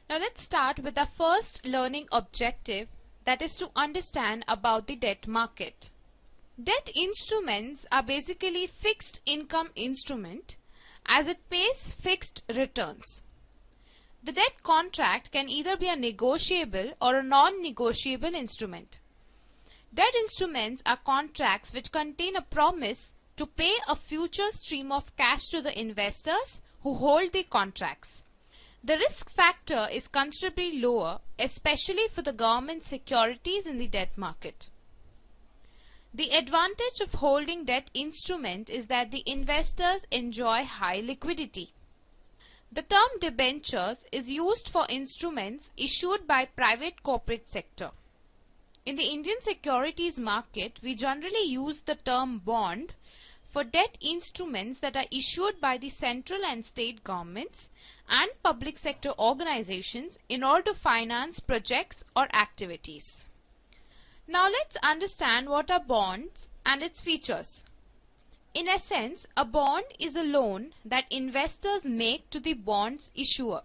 Now let's start with our first learning objective, that is to understand about the debt market. Debt instruments are basically fixed income instrument as it pays fixed returns. The debt contract can either be a negotiable or a non-negotiable instrument. Debt instruments are contracts which contain a promise to pay a future stream of cash to the investors who hold the contracts. The risk factor is considerably lower, especially for the government securities in the debt market. The advantage of holding debt instrument is that the investors enjoy high liquidity. The term debentures is used for instruments issued by private corporate sector. In the Indian securities market, we generally use the term bond for debt instruments that are issued by the central and state governments and public sector organizations in order to finance projects or activities. Now let's understand what are bonds and its features. In essence, a bond is a loan that investors make to the bond's issuer.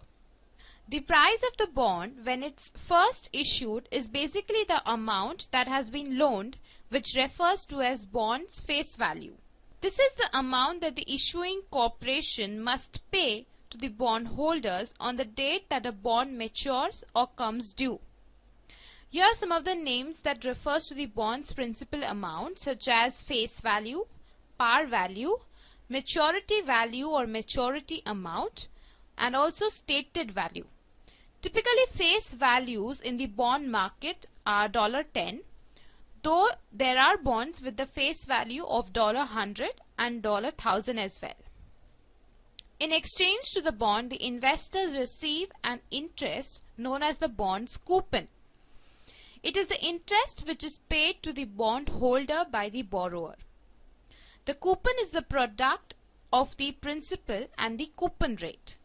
The price of the bond when it's first issued is basically the amount that has been loaned, which refers to as bond's face value. This is the amount that the issuing corporation must pay to the bondholders on the date that a bond matures or comes due. Here are some of the names that refers to the bond's principal amount, such as face value, par value, maturity value or maturity amount, and also stated value. Typically, face values in the bond market are $10, though there are bonds with the face value of $100 and $1000 as well. In exchange to the bond, the investors receive an interest known as the bond's coupon. It is the interest which is paid to the bondholder by the borrower. The coupon is the product of the principal and the coupon rate.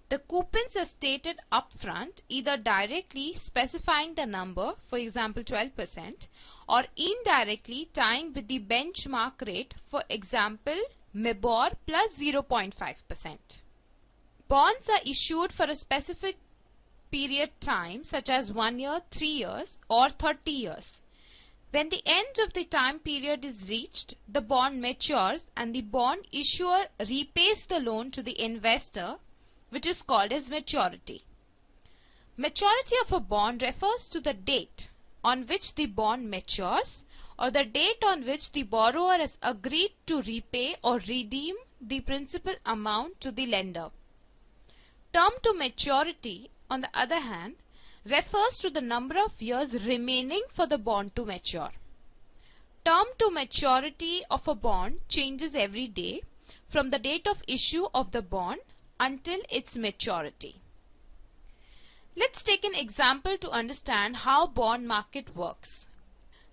The coupons are stated upfront, either directly specifying the number, for example 12%, or indirectly tying with the benchmark rate, for example MIBOR plus 0.5%. Bonds are issued for a specific period time, such as 1 year, 3 years, or 30 years. When the end of the time period is reached, the bond matures and the bond issuer repays the loan to the investor, which is called as maturity. Maturity of a bond refers to the date on which the bond matures or the date on which the borrower has agreed to repay or redeem the principal amount to the lender. Term to maturity, on the other hand, refers to the number of years remaining for the bond to mature. Term to maturity of a bond changes every day from the date of issue of the bond until its maturity. Let's take an example to understand how bond market works.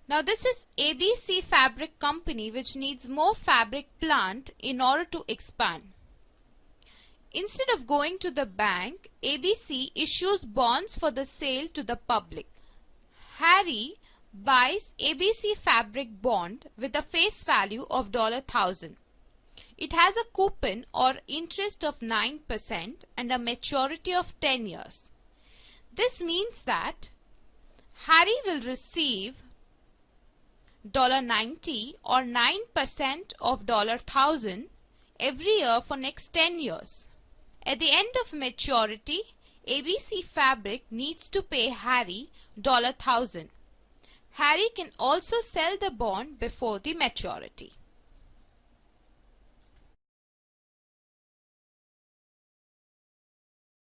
Now this is ABC Fabric Company, which needs more fabric plant in order to expand. Instead of going to the bank, ABC issues bonds for the sale to the public. Harry buys ABC Fabric bond with a face value of $1000. It has a coupon or interest of 9% and a maturity of 10 years. This means that Harry will receive $90 or 9% of $1000 every year for next 10 years. At the end of maturity, ABC Fabric needs to pay Harry $1000. Harry can also sell the bond before the maturity.